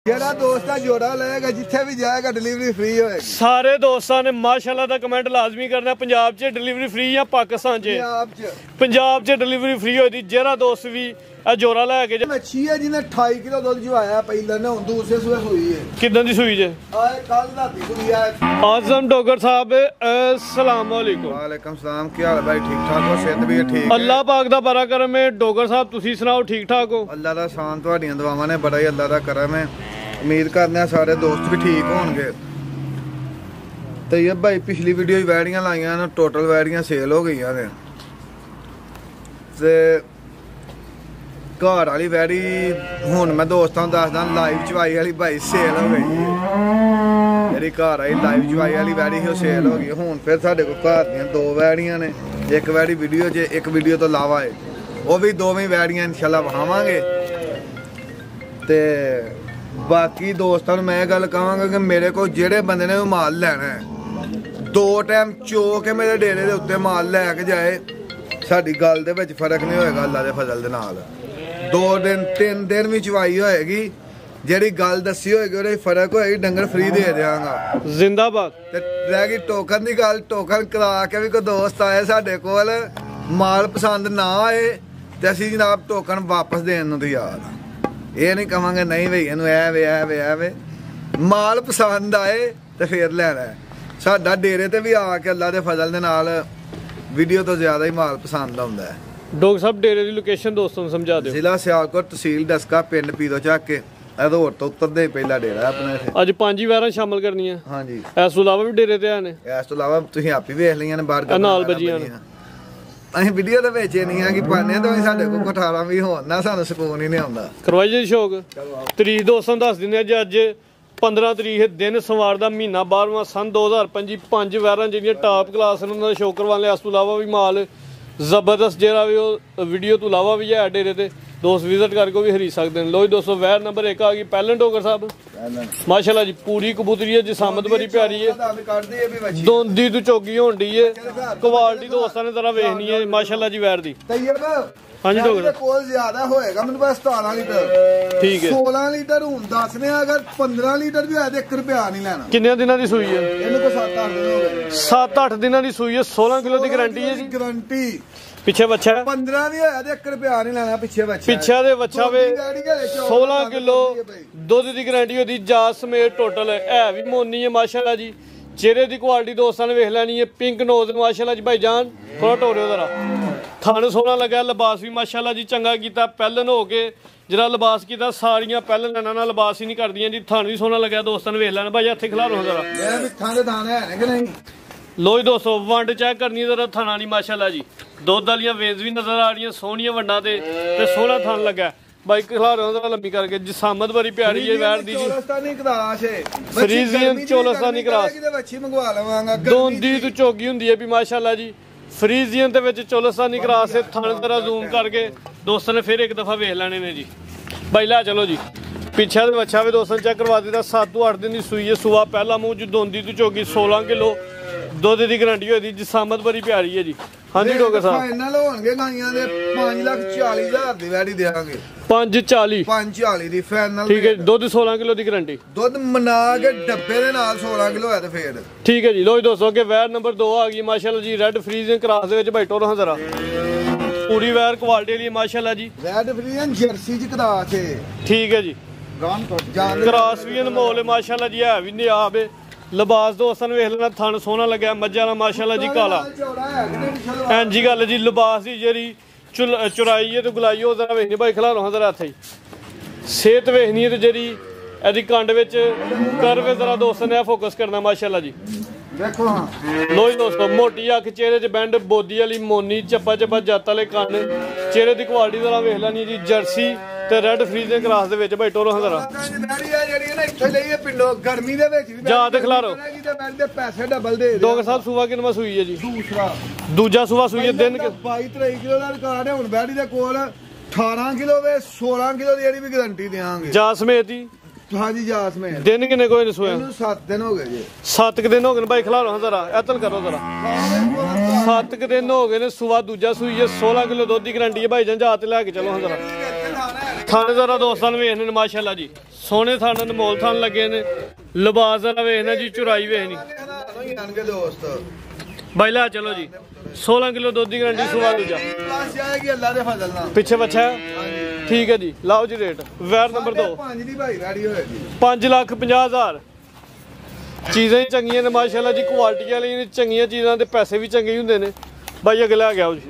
ਜਿਹੜਾ ਦੋਸਤ ਆ ਜੋੜਾ ਲਏਗਾ ਜਿੱਥੇ ਵੀ ਜਾਏਗਾ ਡਿਲੀਵਰੀ ਫ੍ਰੀ ਹੋਏਗੀ। ਸਾਰੇ ਦੋਸਤਾਂ ਨੇ ਮਾਸ਼ਾਅੱਲਾ ਦਾ ਕਮੈਂਟ ਲਾਜ਼ਮੀ ਕਰਨਾ ਪੰਜਾਬ 'ਚ ਡਿਲੀਵਰੀ ਫ੍ਰੀ ਜਾਂ ਪਾਕਿਸਤਾਨ 'ਚ। ਪੰਜਾਬ 'ਚ ਡਿਲੀਵਰੀ ਫ੍ਰੀ ਹੋਈ ਦੀ ਜਿਹੜਾ ਦੋਸਤ ਵੀ ਇਹ ਜੋੜਾ ਲੈ ਕੇ ਮੱਛੀ ਹੈ ਜਿਹਨੇ 28 ਕਿਲੋ ਦੁੱਧ ਚਵਾਇਆ ਪਹਿਲਾਂ ਨੇ, ਹੁਣ ਦੂਸਰੇ ਸੂਏ ਸੂਈ ਹੈ। ਕਿਦਾਂ ਦੀ ਸੂਈ ਜੇ? ਕੱਲ ਰਾਤੀ ਸੂਈ ਹੈ। आजम डोगर साहब अस्सलाम वालेकुम। वालेकुम सलाम। क्या हाल है भाई? ठीक ठाक हो? सेहत भी ठीक है? अल्लाह पाक दा बड़ा करम है। डोगर साहब तुसी सुनाओ, ठीक ठाक हो? अल्लाह दा शान तुहाडियां दुआवां ने, बड़ा ही अल्लाह दा करम है। उम्मीद करते हैं सारे दोस्त भी ठीक होंगे। तो ये भाई पिछली वीडियो वैड़ियां लाइयां ने, टोटल वैड़ियां सेल हो गई ने। ते घर वाली वैड़ी हुण मैं दोस्तों दसदा लाइव चवाई वाली भाई सेल हो गई है। जी घर आई लाइव चवाई वाली वैड़ी ही सेल हो गई। हुण फिर साडे कोल घर दियां दो वैड़ियां ने, एक वैड़ी वीडियो च, एक वीडियो तो इलावा है। वो भी दोवें वैड़ियां इंशाल्लाह वहावांगे। ते बाकी दोस्तों मैं गल कहांगा कि मेरे को जेड़े बंदे ने माल लैना है, दो टाइम चो के मेरे डेरे दे उत्ते माल लैके जाए, साडी गल दे विच फर्क नहीं होएगा अल्लाह दे फजल दे नाल। 2 दिन 3 दिन भी चवाई होएगी, जेड़ी गल दसी होएगी ओदे फर्क होएगी, डंगर फ्री दे देंगा। जिंदाबाद। ते रह गई टोकन दी गल, टोकन करा के भी कोई दोस्त आए साडे कोल, माल पसंद ना आए ते असीं जनाब टोकन वापस देण नूं तैयार। ये नहीं कहांगे नहीं भई इहनूं ऐ वे माल पसंद आए ते फिर लैना है। साडा डेरे ते भी आके अल्लाह दे फजल दे नाल वीडियो तो ज्यादा ही माल पसंद आउंदा है। डोग साहब डेरे की लोकेशन दोस्तों को समझा दो। जिला सियालकोट, तहसील डस्का, पिंड पीरो झाके, अधौर तो उतरदे पहला डेरा अपने इत्थे। अज 5 वैरां शामिल करनियां। हां जी। इस तो इलावा भी डेरे ते आने? इस तो इलावा तुसीं आप ही वेख लईआं ने बाहर नाल बजियां ने। ਅਸੀਂ ਵੀਡੀਓ ਦੇ ਵਿੱਚ ਇਹ ਨਹੀਂ ਆ ਕਿ ਪਾਣੇ ਤਾਂ ਸਾਡੇ ਕੋਲ 18 ਵੀ ਹੋਣ ਨਾ, ਸਾਨੂੰ ਸਕੂਨ ਹੀ ਨਹੀਂ ਆਉਂਦਾ। ਕਰਵਾਈ ਜੀ ਸ਼ੌਕ ਤਰੀਕ ਦੋਸਤਾਂ ਦੱਸ ਦਿੰਦੇ ਅੱਜ 15 ਤਰੀਕ ਦਿਨ ਸਵਾਰ ਦਾ ਮਹੀਨਾ 12ਵਾਂ ਸਨ 2025। 5 ਵੈਰਾਂ ਜਿਹੜੀਆਂ ਟਾਪ ਕਲਾਸ ਨੇ ਉਹਨਾਂ ਦਾ ਸ਼ੌਕ ਕਰਵਾ ਲਿਆ। ਇਸ ਤੋਂ ਇਲਾਵਾ ਵੀ ਮਾਲ ਜ਼ਬਰਦਸਤ ਜਿਹੜਾ ਵੀ ਉਹ ਵੀਡੀਓ ਤੋਂ ਇਲਾਵਾ ਵੀ ਹੈ ਡੇਰੇ ਤੇ, दोस्त विजिट करके भी खरीद सकते हैं। लो जी दोस्तों वैर नंबर 1 आ गई पैलन डोगर साहब माशाल्लाह जी, पूरी कबूतरी है, जिसामत बड़ी प्यारी है, दोंदी तो चौगी होंडी है, क्वालिटी दोस्तां ने जरा वेखनी है माशाल्लाह जी वैर दी। हां जी डोगर कोल ज्यादा होएगा मेरे पास 17 लीटर, ठीक है 16 लीटर हुन दसने, अगर 15 लीटर भी होए तो 1 रुपया नहीं लेना। किन्ने दिनां दी सूई है? इहनूं को 7-8 दिन हो गए। 7-8 दिनां दी सूई है, 16 किलो की गारंटी है जी। गारंटी पिछे बच्चा 15 भी होया ते 1 रुपया नहीं लेना। पिछे बच्चा, पिछे दे बच्चा वे 16 किलो दुध दी गारंटी होती जात समेत टोटल है भी मोनी है माशाल्लाह जी। चेहरे की क्वालिटी दोस्तों ने वेख लैनी है, पिंक नोज माशाल्लाह जी। भाईजान थोड़ा टोरियो जरा, थान सोहना लगा, लिबास भी माशाल्लाह जी चंगा कीता। पैलन हो के जरा लिबास कीता, सारियां पैलन लेना ना लिबास ही नहीं करदियां जी। थान भी सोहना लगा दोस्तों ने वेख लेना। भाई हथे खिलारो जरा, ये मिठा दे दाने है कि नहीं। लो जी दोस्तों वंड चेक करनी है जरा, थाना नहीं माशाल्लाह जी, दुध वाली वेज भी नजर आ रही, सोहनिया वंडा ते सोहना थान लगा। भाई खिलारो जरा लंबी करके, जिसामत बड़ी प्यारी है वैर दी जी। फ्रीजियन चोलस्तानी क्रॉस दोंदी तो चौगी हुंदी है भी माशाल्लाह जी। फ्रीजियन दे विच चोलस्तानी क्रॉस है, थान जरा जूम करके दोस्तों ने फिर एक दफा वेख लेने ने जी। भाई ला चलो जी, पिछा बच्चा भी दोस्तों चेक करवा दिता। 7-8 दिन की सूई है, सुबह पहला मुंह जो दोंदी तो चौगी 16 किलो दुध की गारंटी होती, जिसामत बड़ी प्यारी है जी। हाँ जी डोगर साहब फाइनल होणगे गाइयां दे 5,40,000 दी वैड़ी देंगे। 5,40 दी फाइनल, ठीक है। दुध 16 किलो की गारंटी, दुध मना के डब्बे दे नाल 16 किलो है ते फिर ठीक है जी। लो जी दोस्तों के वैर नंबर 2 आ गई माशाल्लाह जी, रेड फ्रीजियन क्रॉस दे विच। भाई टोरो हां जरा, पूरी वैर क्वालिटी वाली माशाल्लाह जी। रेड फ्रीजियन जर्सी च क्रॉस है, ठीक है जी। क्रॉस भी अनमोल है माशाल्लाह जी, है भी नियाब है। लिबास दोस्तों ने वेख लेना, थन सोहना लग्या मज्जा ना माशाल्लाह जी, काला एन जी गल जी। लिबास की जी चुराई है तो गुलाई हो जरा वेखनी। भाई खिलारो हां जरा हथे, सेहत वेखनी है तो जी एदी कंड विच कर्व जरा दोस्तों ने फोकस करना माशाल्लाह जी। देखो हां लो जी दोस्तों, मोटी अख, चेहरे च बैंड, बोदी वाली मोनी, चप्पा चप्पा जत वाले कन, चेहरे की क्वालिटी जरा वेख लैनी जी। जर्सी ते रेड फ्रीजियन क्रॉस दे विच। भाई टोरो हां जरा, गर्मी दे विच जा ते खिलारो। पैसे डबल दे डोगर साहब सुबह किन्ना सूई है जी? दूजा सुबह सूई है। दिन 22-23 किलो दा रिकॉर्ड है। हुण बैठी दे कोल 18 किलो वे 16 किलो दी भी गारंटी देंगे जा समेत ही। हाँ जी जास में दिन किन्ने कोई नहीं सोया? 7 दिन हो गए जी। 7 दिन हो गए भाई। खिलारो हां जरा, ऐतल करो जरा। 7 दिन हो गए ने, सुबह दूजा सूई है, 16 किलो दुध की गारंटी है। भाई जान जाते लैके चलो हां जरा। ਥਾਣੇ ਜ਼ਰਾ ਦੋਸਤਾਂ ਨੂੰ ਵੇਖਣੇ ਨੇ ਮਾਸ਼ਾਅੱਲਾ ਜੀ ਸੋਹਣੇ ਥਾਣੇ ਅਨਮੋਲ ਥਾਣ ਲੱਗੇ ਨੇ ਲਿਬਾਸ ਜ਼ਰਾ ਵੇਖਣਾ ਜੀ ਚੁਰਾਈ ਵੇਖਣੀ ਆਣਗੇ ਦੋਸਤ ਬਾਈ ਲੈ ਚਲੋ ਜੀ 16 ਕਿਲੋ ਦੁੱਧ ਦੀ ਗਰੰਟੀ ਸੁਵਾ ਦੂਜਾ ਪਲੱਸ ਜਾਏਗੀ ਅੱਲਾ ਦੇ ਫਜ਼ਲ ਨਾਲ ਪਿੱਛੇ ਬੱਚਾ ਠੀਕ ਹੈ ਜੀ ਲਾਓ ਜੀ ਰੇਟ ਵੈਰ ਨੰਬਰ 2 5 ਦੀ ਭਾਈ ਰੈਡੀ ਹੋਏਗੀ 5,50,000 ਚੀਜ਼ਾਂ ਹੀ ਚੰਗੀਆਂ ਨੇ ਮਾਸ਼ਾਅੱਲਾ ਜੀ ਕੁਆਲਿਟੀ ਵਾਲੀਆਂ ਨੇ ਚੰਗੀਆਂ ਚੀਜ਼ਾਂ ਦੇ ਪੈਸੇ ਵੀ ਚੰਗੇ ਹੁੰਦੇ ਨੇ ਬਾਈ ਅਗਲਾ ਆ ਗਿਆ ਜੀ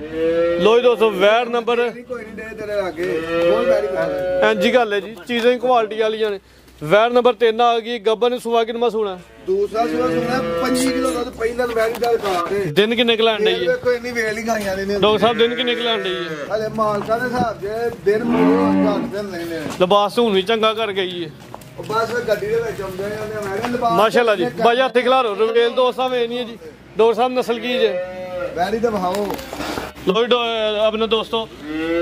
ਲੋ ਜੀ ਦੋਸਤੋ ਵੈਰ ਨੰਬਰ ਕੋਈ ਨਹੀਂ ਦੇ ਤੇਰੇ ਲਾਗੇ ਬਹੁਤ ਵੈਰੀ ਗੁੱਡ ਐਂਜੀ ਗੱਲ ਹੈ ਜੀ ਚੀਜ਼ਾਂ ਹੀ ਕੁਆਲਿਟੀ ਵਾਲੀਆਂ ਨੇ ਵੈਰ ਨੰਬਰ 3 ਆ ਗਈ ਗੱਬਨ ਸੁਵਾ ਕਿੰਨਾ ਸੋਣਾ ਦੂਸਰਾ ਸੁਣਾ 25 ਕਿਲੋ ਦੁੱਧ ਪਹਿਲਾਂ ਵੈਰੀ ਦਾ ਰਿਕਾਰਡ ਹੈ ਦਿਨ ਕਿੰਨੇ ਕਲਾਣ ਡਈ ਹੈ ਦੇਖੋ ਇੰਨੀ ਵੇਲ ਹੀ ਗਾਈਆਂ ਨੇ ਡਾਕਟਰ ਸਾਹਿਬ ਦਿਨ ਕਿੰਨੇ ਕਲਾਣ ਡਈ ਹੈ ਹਲੇ ਮਾਲਕਾਂ ਦੇ ਹਿਸਾਬ ਜੇ ਦਿਨ ਮੂਹਰੋਂ ਘੱਟ ਦਿਨ ਨਹੀਂ ਨੇ ਲਿਬਾਸ ਹੁਣ ਵੀ ਚੰਗਾ ਕਰ ਗਈ ਹੈ ਉਹ ਬਸ ਗੱਡੀ ਦੇ ਵਿੱਚ ਆਉਂਦੇ ਨੇ ਮੈਂ ਕਿਹਾ ਲਿਬਾਸ ਮਾਸ਼ਾਅੱਲਾ ਜੀ ਬਾਈ ਹੱਥ ਖਿਲਾਰੋ ਰਵੇਲ ਦੋਸਤਾਂ ਵੇ ਨਹੀਂ ਹੈ ਜੀ ਡਾਕਟਰ ਸਾਹਿਬ ਨਸਲ ਕੀ ਜੇ ਵੈਰੀ ਦਾ ਭਾਓ ਲੋਈ ਆਪਣੇ ਦੋਸਤੋ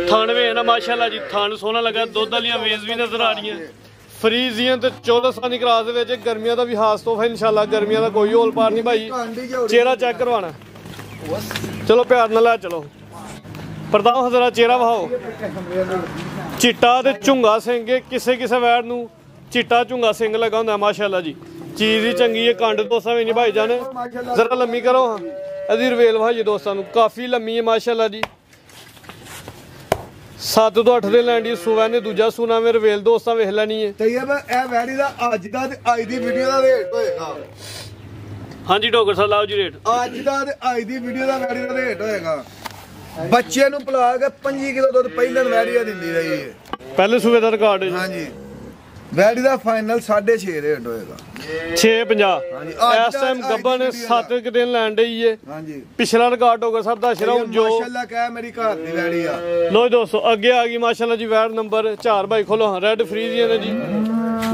ਥਾਣ ਵੇ ਨਾ ਮਾਸ਼ਾਅੱਲਾ ਜੀ ਥਾਣ ਸੋਹਣਾ ਲੱਗਾ ਦੁੱਧ ਵਾਲੀਆਂ ਵੇਜ਼ ਵੀ ਨਜ਼ਰ ਆ ਰਹੀਆਂ ਫਰੀਜ਼ੀਆਂ ਤੇ 14 ਸਾਨੀ ਕਰਾਸ ਦੇ ਵਿੱਚ ਗਰਮੀਆਂ ਦਾ ਵੀ ਖਾਸ ਤੋਹਫਾ ਇਨਸ਼ਾਅੱਲਾ ਗਰਮੀਆਂ ਦਾ ਕੋਈ ਹੋਲ ਪਾਰ ਨਹੀਂ ਭਾਈ ਚਿਹਰਾ ਚੈੱਕ ਕਰਵਾਣਾ ਚਲੋ ਪਿਆਰ ਨਾਲ ਲੈ ਚਲੋ ਪਰਦਾਓ ਹਜ਼ਰਾ ਚਿਹਰਾ ਵਹਾਓ ਚਿੱਟਾ ਤੇ ਝੁੰਗਾ ਸਿੰਘ ਕਿਸੇ ਕਿਸੇ ਵੈਰ ਨੂੰ ਚਿੱਟਾ ਝੁੰਗਾ ਸਿੰਘ ਲਗਾ ਹੁੰਦਾ ਮਾਸ਼ਾਅੱਲਾ ਜੀ ਚੀਜ਼ ਹੀ ਚੰਗੀ ਹੈ ਕੰਡ ਦੋਸਤਾਂ ਵੀ ਨਹੀਂ ਭਾਈ ਜਾਨ ਜ਼ਰਾ ਲੰਮੀ ਕਰੋ ਹਾਂ ਇਹਦੀ ਰਵੇਲ ਭਾਈ ਦੋਸਤਾਂ ਨੂੰ ਕਾਫੀ ਲੰਮੀ ਹੈ ਮਾਸ਼ਾਅੱਲਾ ਜੀ 7 ਤੋਂ 8 ਦੇ ਲੈਂਡੀ ਸੁਵਾ ਨੇ ਦੂਜਾ ਸੁਨਾ ਮੇਰੇ ਰਵੇਲ ਦੋਸਤਾਂ ਵੇਖ ਲੈਣੀ ਹੈ ਤੈਯਬ ਇਹ ਵੈਰੀ ਦਾ ਅੱਜ ਦਾ ਤੇ ਅੱਜ ਦੀ ਵੀਡੀਓ ਦਾ ਰੇਟ ਹੋਏਗਾ ਹਾਂਜੀ ਡਾਕਟਰ ਸਾਹਿਬ ਲਾਓ ਜੀ ਰੇਟ ਅੱਜ ਦਾ ਤੇ ਅੱਜ ਦੀ ਵੀਡੀਓ ਦਾ ਵੈਰੀ ਦਾ ਰੇਟ ਹੋਏਗਾ ਬੱਚੇ ਨੂੰ ਪਲਾ ਕੇ 25 ਕਿਲੋ ਦੁੱਧ ਪਹਿਲਾਂ ਵੈਰੀਆ ਦਿੰਦੀ ਰਹੀ ਹੈ ਪਹਿਲੇ ਸੂਬੇ ਦਾ ਰਿਕਾਰਡ ਹੈ ਹਾਂਜੀ ਵੈਰੀ ਦਾ ਫਾਈਨਲ 6.5 ਰੇਟ ਹੋਏਗਾ 650 ਇਸ ਟਾਈਮ ਗੱਬਨ 7 ਦਿਨ ਲੈਣ ਡਈ ਏ ਹਾਂਜੀ ਪਿਛਲਾ ਰਿਕਾਰਡ ਹੋਗਾ ਸਭ ਦਾ ਸ਼ਰਾ ਜੋ ਮਾਸ਼ਾਅੱਲਾ ਕਹਿ ਮੇਰੀ ਘਰ ਦੀ ਵੈਰੀ ਆ ਲੋ ਦੋਸਤੋ ਅੱਗੇ ਆ ਗਈ ਮਾਸ਼ਾਅੱਲਾ ਜੀ ਵੈਰ ਨੰਬਰ 4 ਭਾਈ ਖੋਲੋ ਰੈੱਡ ਫਰੀਜ਼ੀਆਂ ਨੇ ਜੀ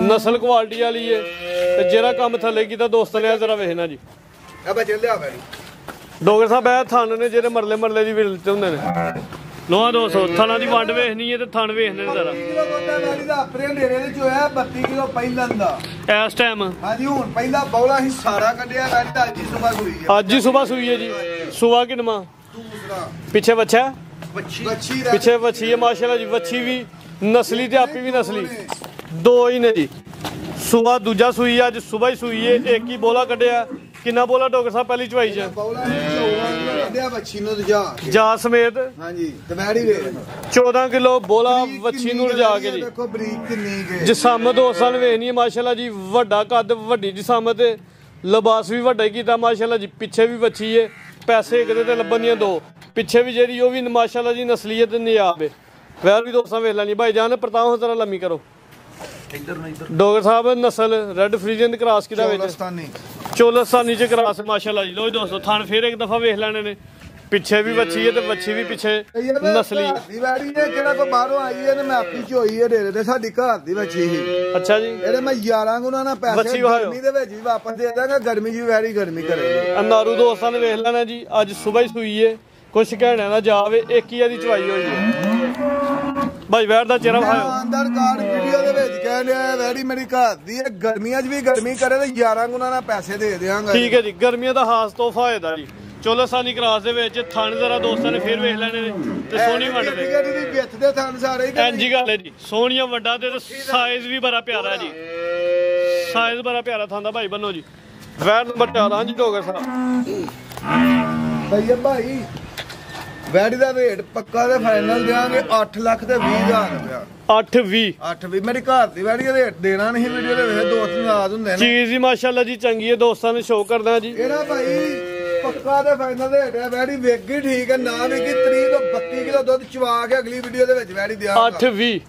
ਨਸਲ ਕੁਆਲਿਟੀ ਵਾਲੀ ਏ ਤੇ ਜਿਹੜਾ ਕੰਮ ਥੱਲੇ ਕੀਤਾ ਦੋਸਤਾਂ ਨੇ ਜ਼ਰਾ ਵੇਖਣਾ ਜੀ ਆ ਬੱਚੇ ਲਿਆ ਵੈਰੀ ਡਾਕਟਰ ਸਾਹਿਬ ਇਹ ਥਣ ਨੇ ਜਿਹੜੇ ਮਰਲੇ ਮਰਲੇ ਦੀ ਵਿਲ ਤੇ ਹੁੰਦੇ ਨੇ ਲੋਹਾ 200 ਥਣਾ ਦੀ ਵੰਡ ਵੇਖਣੀ ਹੈ ਤੇ ਥਣ ਵੇਖਣੇ ਨੇ ਜ਼ਰਾ ਵੈਰੀ ਦਾ ਆਪਣੇ ਡੇਰੇ ਦੇ ਚ ਹੋਇਆ 32 ਕਿਲੋ ਪਹਿਲਾਂ ਦਾ ਇਸ ਟਾਈਮ ਹਾਂਜੀ ਹੁਣ ਪਹਿਲਾਂ ਬੌਲਾ ਹੀ ਸਾਰਾ ਕੱਢਿਆ ਵੈਰੀ ਦਾ ਅੱਜ ਹੀ ਸਵੇਰ ਹੋਈ ਹੈ ਅੱਜ ਹੀ ਸਵੇਰ ਸੂਈ ਹੈ ਜੀ ਸੁਆ ਕਿਨਮਾ ਦੂਸਰਾ ਪਿੱਛੇ ਬੱਚਾ ਬੱਚੀ ਪਿੱਛੇ ਵੱਛੀ ਹੈ ਮਾਸ਼ਾਅੱਲਾ ਜੀ ਵੱਛੀ ਵੀ ਨਸਲੀ ਤੇ ਆਪੀ ਵੀ ਨਸਲੀ ਦੋ ਹੀ ਨੇ ਜੀ ਸੁਬਾ ਦੂਜਾ ਸੂਈ ਅੱਜ ਸਵੇਰ ਹੀ ਸੂਈ ਹੈ ਇੱਕ ਹੀ ਬੋਲਾ ਕੱਢਿਆ ਕਿੰਨਾ ਬੋਲਾ ਡਾਕਟਰ ਸਾਹਿਬ ਪਹਿਲੀ ਚਵਾਈ ਚ ਬੌਲਾ ਹੀ ਕੱਢਿਆ ਬੱਚੀ ਨੂੰ ਜਾ ਸਮੇਤ ਹਾਂਜੀ ਤੇ ਵੈਰੀ ਵੇ 14 ਕਿਲੋ ਬੋਲਾ ਵੱਛੀ ਨੂੰ ਲਿਜਾ ਕੇ ਜੀ ਦੇਖੋ ਬਰੀਕ ਕਿੰਨੀ ਕੇ ਜਿਸਾਮਤ ਦੋਸਤਾਂ ਨੇ ਵੇਖਣੀ ਹੈ ਮਾਸ਼ਾਅੱਲਾ ਜੀ ਵੱਡਾ ਕੱਦ ਵੱਡੀ ਜਿਸਾਮਤ ਲਿਬਾਸ ਵੀ ਵੱਡਾ ਹੀ ਕੀਤਾ ਮਾਸ਼ਾਅੱਲਾ ਜੀ ਪਿੱਛੇ ਵੀ ਵੱਛੀ ਹੈ ਪੈਸੇ ਇੱਕ ਤੇ ਲੱਭਣ ਦੀਆਂ ਦੋ ਪਿੱਛੇ ਵੀ ਜਿਹੜੀ ਉਹ ਵੀ ਮਾਸ਼ਾਅੱਲਾ ਜੀ ਨਸਲੀਅਤ ਨਿਆਬ ਹੈ ਵੈਰ ਵੀ ਦੋਸਤਾਂ ਵੇਖ ਲੈਣੀ ਭਾਈ ਜਾਨ ਪਰਤਾਓ ਜ਼ਰਾ ਲੰਮੀ ਕਰੋ ਡਾਕਟਰ ਸਾਹਿਬ ਨਸਲ ਰੈੱਡ ਫਰੀਜ਼ੀਅਨ ਕਰਾਸ ਕਿਦਾ ਵਿੱਚ ਚੋਲਸਤਾਨੀ ਚ ਕਰਾਸ ਮਾਸ਼ਾਅੱਲਾ ਜੀ ਲੋ ਦੋਸਤੋ ਥਾਨ ਫੇਰ ਇੱਕ ਦਫਾ ਵੇਖ ਲੈਣੇ ਨੇ ਪਿੱਛੇ ਵੀ ਵੱਛੀ ਹੈ ਤੇ ਵੱਛੀ ਵੀ ਪਿੱਛੇ ਨਸਲੀ ਦੀ ਵੈਰੀ ਨੇ ਕਿਹੜਾ ਕੋ ਬਾਹਰੋਂ ਆਈ ਹੈ ਤੇ ਮੈਂ ਆਪੀ ਚ ਹੋਈ ਹੈ ਡੇਰੇ ਤੇ ਸਾਡੀ ਘਰ ਦੀ ਵੱਛੀ ਸੀ ਅੱਛਾ ਜੀ ਇਹਦੇ ਮੈਂ 11 ਗੁਣਾ ਨਾਲ ਪੈਸੇ ਗਰਮੀ ਦੇ ਵਿੱਚ ਵੀ ਵਾਪਸ ਦੇ ਦਾਂਗਾ ਗਰਮੀ ਜੀ ਵੈਰੀ ਗਰਮੀ ਕਰੇਗੀ ਅਨਾਰੂ ਦੋਸਤਾਂ ਨੇ ਵੇਖ ਲੈਣਾ ਜੀ ਅੱਜ ਸਵੇਰ ਹੀ ਸੂਈ ਹੈ ਕੁਛ ਕਹਿਣਾ ਨਾ ਜਾਵੇ ਇੱਕ ਹੀ ਇਹਦੀ ਚਵਾਈ ਹੋਈ ਹੈ ਭਾਈ ਵੈਰ ਦਾ ਚਿਹਰਾ ਵਿਖਾਓ ਅੰਦਰ ਕਾਰਡ ਵੀਡੀਓ ਦੇ ਵਿੱਚ ਕਹਿੰਦੇ ਆ ਵੈਰੀ ਮੇਰੀ ਘਰ ਦੀ ਹੈ ਗਰਮੀਆਂ 'ਚ ਵੀ ਗਰਮੀ ਕਰੇ ਤੇ 11 ਗੁਣਾ ਨਾਲ ਪੈਸੇ ਦੇ ਦੇਵਾਂਗਾ ਠੀਕ ਹੈ ਜੀ ਗਰਮੀਆਂ ਦਾ ਖਾਸ ਤੋਹਫਾ ਹੋਏਦਾ ਜੀ ਚੋਲਸਾਨੀ ਕਰਾਸ ਦੇ ਵਿੱਚ ਥਣ ਜ਼ਰਾ ਦੋਸਤਾਂ ਨੇ ਫੇਰ ਵੇਖ ਲੈਣੇ ਨੇ ਤੇ ਸੋਹਣੀ ਵੰਡ ਦੇ ਵਿੱਚ ਦੇ ਥਣ ਸਾਰੇ ਹੀ ਐਂਜੀ ਗੱਲ ਹੈ ਜੀ ਸੋਹਣੀਆਂ ਵੰਡਾਂ ਤੇ ਸਾਈਜ਼ ਵੀ ਬੜਾ ਪਿਆਰਾ ਜੀ ਸਾਈਜ਼ ਬੜਾ ਪਿਆਰਾ ਥਾਂਦਾ ਭਾਈ ਬੰਨੋ ਜੀ ਵੈਰ ਨੰਬਰ 4 ਹਾਂਜੀ ਡੋਗਰ ਸਾਹਿਬ ਭਈਆ ਭਾਈ ਵੈਰੀ ਦਾ ਰੇਟ ਪੱਕਾ ਤੇ ਫਾਈਨਲ ਦੇਾਂਗੇ 8 ਲੱਖ ਤੇ 20,000 ਰੁਪਇਆ 820 ਮੇਰੀ ਘਰ ਦੀ ਵੈਰੀ ਦਾ ਰੇਟ ਦੇਣਾ ਨਹੀਂ ਵੀਡੀਓ ਦੇ ਵਿੱਚ ਦੋਸਤ ਨਾਰਾਜ਼ ਹੁੰਦੇ ਨੇ ਚੀਜ਼ ਹੀ ਮਾਸ਼ਾਅੱਲਾ ਜੀ ਚੰਗੀ ਹੈ ਦੋਸਤਾਂ ਨੂੰ ਸ਼ੋਅ ਕਰਦਾ ਜੀ ਇਹਦਾ ਭਾਈ ਪੱਕਾ ਤੇ ਫਾਈਨਲ ਰੇਟ ਹੈ ਵੈਰੀ ਵੇਗੀ ਠੀਕ ਹੈ ਨਾ ਵੀ ਕਿ 30 ਤੋਂ 32 ਕਿਲੋ ਦੁੱਧ ਚਵਾ ਕੇ ਅਗਲੀ ਵੀਡੀਓ ਦੇ ਵਿੱਚ ਵੈਰੀ ਦਿਆਂਗਾ 820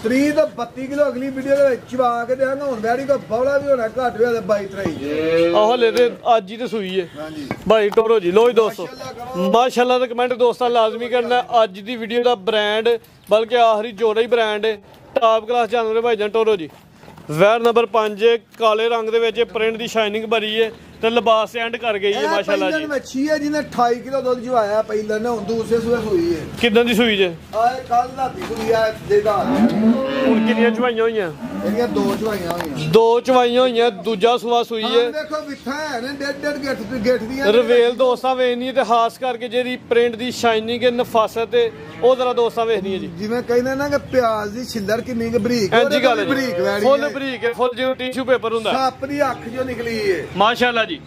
30 ਤੋਂ 32 ਕਿਲੋ ਅਗਲੀ ਵੀਡੀਓ ਦੇ ਵਿੱਚ ਚਵਾ ਕੇ ਦਿਆਂਗਾ ਹੁਣ ਵੈਰੀ ਕੋ ਬੌਲਾ ਵੀ ਹੋਣਾ ਘੱਟ ਵੀ ਹੋਣਾ 22-23 ਆਹੋ ਲੈ ਤੇ ਅੱਜ ਹੀ ਤੇ ਸੂਈ ਹੈ ਹਾਂਜੀ ਭਾਈ ਟੋਰੋ ਜੀ ਲੋ ਜੀ ਦੋਸਤੋ ਮਾਸ਼ਾਅੱਲਾ ਦਾ ਕਮੈਂਟ ਦੋਸਤਾਂ ਲਾਜ਼ਮੀ ਕਰਨਾ ਅੱਜ ਦੀ ਵੀਡੀਓ ਦਾ ਬ੍ਰਾਂਡ ਬਲਕਿ ਆਖਰੀ ਜੋੜਾ ਹੀ ਬ੍ਰਾਂਡ ਹੈ ਟਾਪ ਕਲਾਸ ਜਾਨਵਰ ਭਾਈ ਜਾਨ ਟੋਰੋ ਜੀ ਵੈਰ ਨੰਬਰ 5 ਕਾਲੇ ਰੰਗ ਦੇ ਵਿੱਚ ਪ੍ਰਿੰਟ ਦੀ ਸ਼ਾਈਨਿੰਗ ਭਰੀ ਹੈ ਤੇ ਲਿਬਾਸ ਐਂਡ ਕਰ ਗਈ ਹੈ ਮਾਸ਼ਾਅੱਲਾ ਜੀ ਮੱਛੀ ਹੈ ਜਿਹਨੇ 28 ਕਿਲੋ ਦੁੱਧ ਚਵਾਇਆ ਪਹਿਲਾਂ ਨੇ ਹੁਣ ਦੂਸਰੇ ਸੂਏ ਹੋਈ ਹੈ ਕਿਦਾਂ ਦੀ ਸੂਈ ਜੇ ਆਏ ਕੱਲ ਰਾਤੀ ਸੂਈ ਆ ਦੇਦਾ ਹੁਣ ਕਿੰਨੀਆਂ ਚਵਾਈਆਂ ਹੋਈਆਂ ਇਹਦੀਆਂ ਦੋ ਚਵਾਈਆਂ ਹੋਈਆਂ ਦੋ ਚਵਾਈਆਂ ਹੋਈਆਂ ਦੂਜਾ ਸੂਆ ਸੂਈ ਹੈ ਦੇਖੋ ਵਿਥਾ ਹੈ ਨੇ ਡੇਢ ਗਿੱਠ ਦੀਆਂ ਰਵੇਲ ਦੋਸਤਾਂ ਵੇਖਣੀ ਤੇ ਖਾਸ ਕਰਕੇ ਜਿਹੜੀ ਪ੍ਰਿੰਟ ਦੀ ਸ਼ਾਈਨਿੰਗ ਹੈ ਨਫਾਸਤ ਤੇ ਉਹ ਜ਼ਰਾ ਦੋਸਤਾਂ ਵੇਖਦੀ ਹੈ ਜੀ। ਜਿਵੇਂ ਕਹਿੰਦੇ ਨਾ ਕਿ ਪਿਆਜ਼ ਦੀ ਛਿੱਲਰ ਕਿੰਨੀ ਬਰੀਕ ਇੰਜੀ ਗੱਲ ਬਰੀਕ ਵੈੜੀ ਫੁੱਲ ਬਰੀਕ ਹੈ, ਫੁੱਲ ਜਿਵੇਂ ਟਿਸ਼ੂ ਪੇਪਰ ਹੁੰਦਾ। ਸੱਪ ਦੀ ਅੱਖ ਜੋ ਨਿਕਲੀ ਏ ਮਾਸ਼ਾਅੱਲਾ ਜੀ।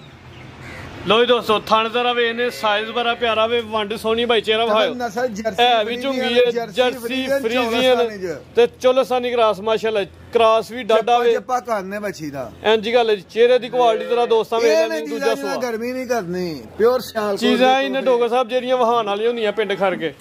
ਲੋ ਜੀ ਦੋਸਤੋ ਥਣ ਜ਼ਰਾ ਵੇਖਨੇ, ਸਾਈਜ਼ ਬੜਾ ਪਿਆਰਾ ਵੇ, ਵੰਡ ਸੋਹਣੀ ਭਾਈ ਚਿਹਰਾ ਵਿਖਾਓ। ਨਸਲ ਜਰਸੀ ਇਹ ਵੀ ਝੁੰਗੀ ਹੈ, ਜਰਸੀ ਫਰੀਜ਼ੀਅਨ ਤੇ ਚੋਲਸਾਨੀ ਕ੍ਰਾਸ ਮਾਸ਼ਾਅੱਲਾ। ਕ੍ਰਾਸ ਵੀ ਡਾਡਾ ਵੇ, ਚੱਪਾ ਕਰਨੇ ਬੱਚੀ ਦਾ ਇੰਜੀ ਗੱਲ ਹੈ ਜੀ। ਚਿਹਰੇ ਦੀ ਕੁਆਲਿਟੀ ਜ਼ਰਾ ਦੋਸਤਾਂ ਵੇਖ ਲੈਣੀ। ਦੂਜਾ ਸਵਾ ਗਰਮੀ ਨਹੀਂ ਕਰਨੀ, ਪਿਓਰ ਸਿਆਲ ਚੀਜ਼ਾਂ ਇਹਨੇ ਡੋਗਰ ਸਾਹਿਬ ਜਿਹੜੀਆਂ ਵਹਾਣ ਵਾਲੀਆਂ ਹੁੰਦੀਆਂ ਪਿੰਡ ਖੜ ਕੇ।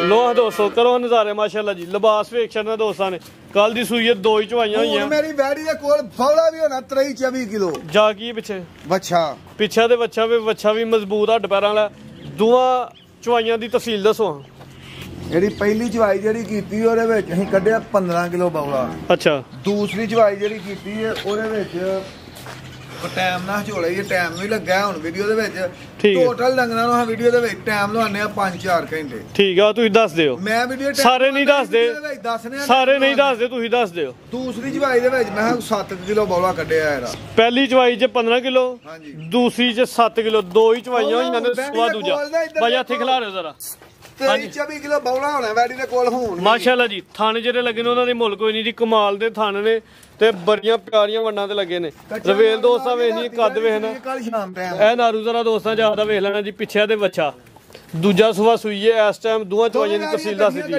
ਲੋ ਦੋਸਤੋ ਕਰੋ ਨਜ਼ਾਰੇ ਮਾਸ਼ਾਅੱਲਾ ਜੀ। ਲਿਬਾਸ ਵੇਖ ਛੱਡਣਾ ਦੋਸਤਾਂ ਨੇ। ਕੱਲ ਦੀ ਸੂਈ 2 ਹੀ ਚਵਾਈਆਂ ਹੋਈਆਂ। ਮੇਰੀ ਵੈੜੀ ਦੇ ਕੋਲ ਫੌਲਾ ਵੀ ਹੋਣਾ 23-24 ਕਿਲੋ। ਜਾ ਕੀ ਪਿੱਛੇ ਵੱਛਾ ਪਿੱਛੇ ਦੇ ਵੱਛਾ ਵੀ ਮਜ਼ਬੂਤ ਹੱਡ ਪੈਰਾਂ ਵਾਲਾ। ਦੋਵਾਂ ਚਵਾਈਆਂ ਦੀ ਤਫਸੀਲ ਦੱਸੋ। ਜਿਹੜੀ ਪਹਿਲੀ ਚਵਾਈ ਜਿਹੜੀ ਕੀਤੀ ਉਹਦੇ ਵਿੱਚ ਅਸੀਂ ਕੱਢਿਆ 15 ਕਿਲੋ ਬੌਲਾ। ਅੱਛਾ। ਦੂਸਰੀ ਚਵਾਈ ਜਿਹੜੀ ਕੀਤੀ ਹੈ ਉਹਦੇ ਵਿੱਚ ਟਾਈਮ ਨਾਲ ਝੋਲੇ ਇਹ ਟਾਈਮ ਵੀ ਲੱਗਾ ਹੁਣ ਵੀਡੀਓ ਦੇ ਵਿੱਚ। ਟੋਟਲ ਡੰਗਰਾਂ ਨੂੰ ਵੀਡੀਓ ਦੇ ਵਿੱਚ ਟਾਈਮ ਲਵਾਉਂਦੇ ਆ 5-4 ਘੰਟੇ। ਠੀਕ ਆ, ਤੁਸੀਂ ਦੱਸ ਦਿਓ। ਮੈਂ ਵੀਡੀਓ ਸਾਰੇ ਨਹੀਂ ਦੱਸਦੇ, ਸਾਰੇ ਨਹੀਂ ਦੱਸਦੇ, ਤੁਸੀਂ ਦੱਸ ਦਿਓ। ਦੂਸਰੀ ਚਵਾਈ ਦੇ ਵਿੱਚ ਮੈਂ 7 ਕਿਲੋ ਬੌਲਾ ਕੱਢਿਆ ਇਹਦਾ। ਪਹਿਲੀ ਚਵਾਈ 'ਚ 15 ਕਿਲੋ, ਹਾਂਜੀ। ਦੂਸਰੀ 'ਚ 7 ਕਿਲੋ, 2 ਹੀ ਚਵਾਈਆਂ ਹੋਈਆਂ ਨੇ। ਸਵਾ ਦੂਜਾ ਭਾਈ ਹੱਥ ਖਿਲਾ ਰਹੇ ਜ਼ਰਾ। 23-24 ਕਿਲੋ ਬੌਲਾ ਹੋਣਾ ਵੈੜੀ ਦੇ ਕੋਲ ਹੁਣ ਮਾਸ਼ਾਅੱਲਾ ਜੀ। ਥਣ ਜਿਹੜੇ ਲੱਗੇ ਨੇ ਉਹਨਾਂ ਦੇ ਮੁੱਲ ਕੋਈ ਨਹੀਂ ਜੀ, ਕਮਾਲ ਦੇ ਥਣ ਨੇ ਤੇ ਬੜੀਆਂ ਪਿਆਰੀਆਂ ਵੰਡਾਂ ਤੇ ਲੱਗੇ ਨੇ। ਰਵੇਲ ਦੋਸਤਾਂ ਵੇਖਣੀ, ਕੱਦ ਵੇਖਣਾ। ਇਹ ਨਾਰੂ ਜ਼ਰਾ ਦੋਸਤਾਂ ਜ਼ਿਆਦਾ ਵੇਖ ਲੈਣਾ ਜੀ। ਪਿੱਛੇ ਦੇ ਬੱਚਾ ਦੂਜਾ ਸੁਆ ਸੂਈਏ ਇਸ ਟਾਈਮ ਦੋਵਾਂ ਚਵਾਈਆਂ ਦੀ ਤਫਸੀਲ ਦੱਸ ਦਿੱਤੀ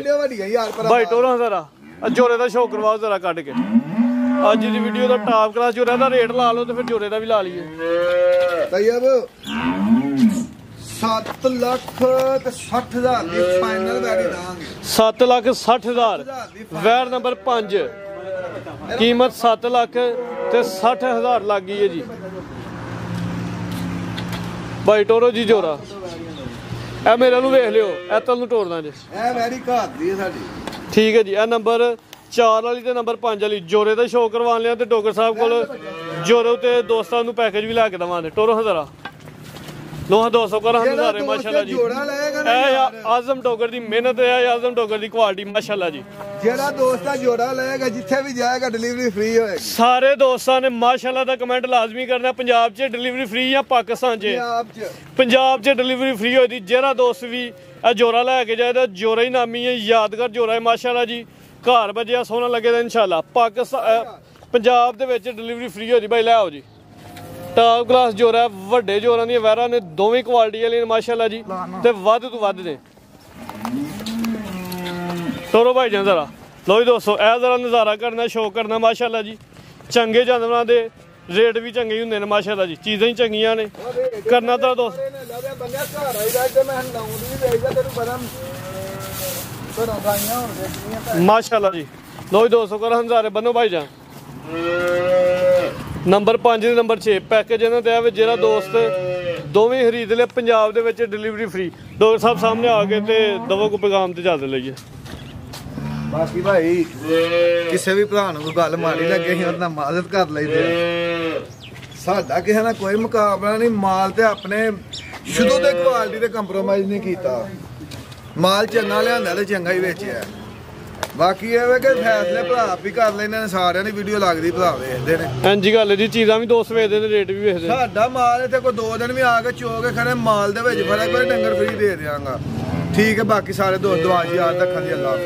ਭਾਈ ਟੋਰਾ ਜ਼ਰਾ। ਜੋਰੇ ਦਾ ਸ਼ੌਕ ਕਰਵਾਓ ਜ਼ਰਾ ਕੱਢ ਕੇ। ਅੱਜ ਦੀ ਵੀਡੀਓ ਦਾ ਟਾਪ ਕਲਾਸ ਜੋਰੇ ਦਾ ਰੇਟ ਲਾ ਲਓ ਤੇ ਫਿਰ ਜੋਰੇ ਦਾ ਵੀ ਲਾ ਲਈਏ। ਤੈਯਬ 7,60,000 ਦੀ ਫਾਈਨਲ ਵੈੜੀ ਦਾਂਗੇ। 7,60,000 ਵੈਰ ਨੰਬਰ 5 ਕੀਮਤ 7,60,000 ਲੱਗ ਗਈ ਹੈ ਜੀ। ਭਾਈ ਟੋਰੋ ਜੀ ਜੋਰਾ ਇਹ ਮੇਰੇ ਨੂੰ ਵੇਖ ਲਿਓ। ਇਹ ਤੁਹਾਨੂੰ ਟੋਰਨਾ ਜੇ। ਇਹ ਵੈੜੀ ਘਾਟ ਦੀ ਹੈ ਸਾਡੀ। ਠੀਕ ਹੈ ਜੀ। ਇਹ ਨੰਬਰ 4 ਵਾਲੀ ਤੇ ਨੰਬਰ 5 ਵਾਲੀ ਜੋਰੇ ਦਾ ਸ਼ੋਅ ਕਰਵਾ ਲਿਆ ਤੇ ਡੋਗਰ ਸਾਹਿਬ ਕੋਲ ਜੋਰੇ ਤੇ ਦੋਸਤਾਂ ਨੂੰ ਪੈਕੇਜ ਵੀ ਲੈ ਕੇ ਦਵਾਂਗੇ। ਟੋਰੋ ਹਜ਼ਾਰਾ ਲੋਹਾ 200 ਕਰ ਹਜ਼ਾਰੇ ਮਾਸ਼ਾਅੱਲਾ ਜੀ। ਇਹ ਆਜ਼ਮ ਡੋਗਰ ਦੀ ਮਿਹਨਤ ਹੈ, ਆਜ਼ਮ ਡੋਗਰ ਦੀ ਕੁਆਲਿਟੀ ਮਾਸ਼ਾਅੱਲਾ ਜੀ। ਜਿਹੜਾ ਦੋਸਤ ਦਾ ਜੋੜਾ ਲਏਗਾ ਜਿੱਥੇ ਵੀ ਜਾਏਗਾ ਡਿਲੀਵਰੀ ਫ੍ਰੀ ਹੋਏਗੀ। ਸਾਰੇ ਦੋਸਤਾਂ ਨੇ ਮਾਸ਼ਾਅੱਲਾ ਦਾ ਕਮੈਂਟ ਲਾਜ਼ਮੀ ਕਰਨਾ। ਪੰਜਾਬ 'ਚ ਡਿਲੀਵਰੀ ਫ੍ਰੀ ਜਾਂ ਪਾਕਿਸਤਾਨ 'ਚ? ਪੰਜਾਬ 'ਚ ਡਿਲੀਵਰੀ ਫ੍ਰੀ ਹੋਈ ਦੀ। ਜਿਹੜਾ ਦੋਸਤ ਵੀ ਇਹ ਜੋੜਾ ਲੈ ਕੇ ਜਾਏਗਾ ਜੋੜਾ ਹੀ ਨਾਮੀ ਹੈ, ਯਾਦਗਾਰ ਜੋੜਾ ਹੈ ਮਾਸ਼ਾਅੱਲਾ ਜੀ। ਘਰ ਵੱਜਿਆ ਸੋਹਣਾ ਲੱਗੇਗਾ ਇਨਸ਼ਾਅੱਲਾ। ਪਾਕਿਸਤਾਨ ਪੰਜਾਬ ਦੇ ਵਿੱਚ ਡਿਲੀਵਰੀ ਫ੍ਰੀ ਹੋਈ ਦੀ ਭਾਈ ਲੈ ਆਓ ਜੀ। ਟਾਪ ਕਲਾਸ ਜੋਰਾ, ਵੱਡੇ ਜੋਰਾਂ ਦੀਆਂ ਵੈਰਾਂ ਨੇ, ਦੋਵੇਂ ਕੁਆਲਿਟੀ ਵਾਲੀਆਂ ਮਾਸ਼ਾਅੱਲਾ ਜੀ ਤੇ ਵੱਧ ਤੋਂ ਵੱਧ ਨੇ। ਤੋਰੋ ਭਾਈ ਜਾਨ ਜ਼ਰਾ। ਲੋ ਜੀ ਦੋਸਤੋ ਇਹ ਜ਼ਰਾ ਨਜ਼ਾਰਾ ਕਰਨਾ, ਸ਼ੌਕ ਕਰਨਾ ਮਾਸ਼ਾਅੱਲਾ ਜੀ। ਚੰਗੇ ਜਾਨਵਰਾਂ ਦੇ ਰੇਟ ਵੀ ਚੰਗੇ ਹੁੰਦੇ ਨੇ ਮਾਸ਼ਾਅੱਲਾ ਜੀ। ਚੀਜ਼ਾਂ ਹੀ ਚੰਗੀਆਂ ਨੇ ਕਰਨਾ ਤਾਂ ਦੋਸਤ। ਮਾਸ਼ਾਅੱਲਾ ਜੀ। ਲੋ ਜੀ ਦੋਸਤੋ ਕਰ ਹਜ਼ਾਰੇ ਬੰਨੋ ਭਾਈ ਜਾਨ। ਨੰਬਰ 5 ਤੇ ਨੰਬਰ 6 ਪੈਕੇਜ ਇਹਨਾਂ ਤੇ ਆ। ਜਿਹੜਾ ਦੋਸਤ ਦੋਵੇਂ ਖਰੀਦ ਲਿਆ ਪੰਜਾਬ ਦੇ ਵਿੱਚ ਡਿਲੀਵਰੀ ਫ੍ਰੀ। ਡਾਕਟਰ ਸਾਹਿਬ ਸਾਹਮਣੇ ਆ ਕੇ ਤੇ ਦਵੋ ਕੋ ਪੈਗਾਮ ਤੇ ਚੱਲ ਲਈਏ। ਬਾਕੀ ਭਾਈ ਕਿਸੇ ਵੀ ਭਰਾ ਨੂੰ ਕੋਈ ਗੱਲ ਮਾੜੀ ਲੱਗੇ ਅਸੀਂ ਉਹਨਾਂ ਮਦਦ ਕਰ ਲਈਦੇ। ਸਾਡਾ ਕਿਸੇ ਨਾਲ ਕੋਈ ਮੁਕਾਬਲਾ ਨਹੀਂ। ਮਾਲ ਤੇ ਆਪਣੇ ਸ਼ੁਰੂ ਦੇ ਕੁਆਲਿਟੀ ਤੇ ਕੰਪਰੋਮਾਈਜ਼ ਨਹੀਂ ਕੀਤਾ। ਮਾਲ ਚੰਗਾ ਲਿਆਂਦਾ ਤੇ ਚੰਗਾ ਹੀ ਵੇਚਿਆ। ਬਾਕੀ ਇਹ ਵੇ ਕਿ ਫੈਸਲੇ ਭਰਾ ਵੀ ਕਰ ਲੈਂਦੇ ਨੇ। ਸਾਰਿਆਂ ਦੀ ਵੀਡੀਓ ਲੱਗਦੀ ਭਰਾ ਵੇਖਦੇ ਨੇ। ਹਾਂਜੀ ਗੱਲ ਜੀ। ਚੀਜ਼ਾਂ ਵੀ ਦੋਸਤ ਵੇਚਦੇ ਨੇ, ਰੇਟ ਵੀ ਵੇਖਦੇ। ਸਾਡਾ ਮਾਲ ਇੱਥੇ ਕੋਈ 2 ਦਿਨ ਵੀ ਆ ਕੇ ਚੋ ਕੇ ਖੜੇ ਮਾਲ ਦੇ ਵਿੱਚ ਫਰਕ ਕੋਈ ਡੰਗਰ ਫਰੀ ਦੇ ਦਿਆਂਗਾ। ਠੀਕ ਹੈ। ਬਾਕੀ ਸਾਰੇ ਦੋਸਤ ਦੁਆ ਯਾਦ ਰੱਖਣ ਦੀ। ਅੱਲਾ।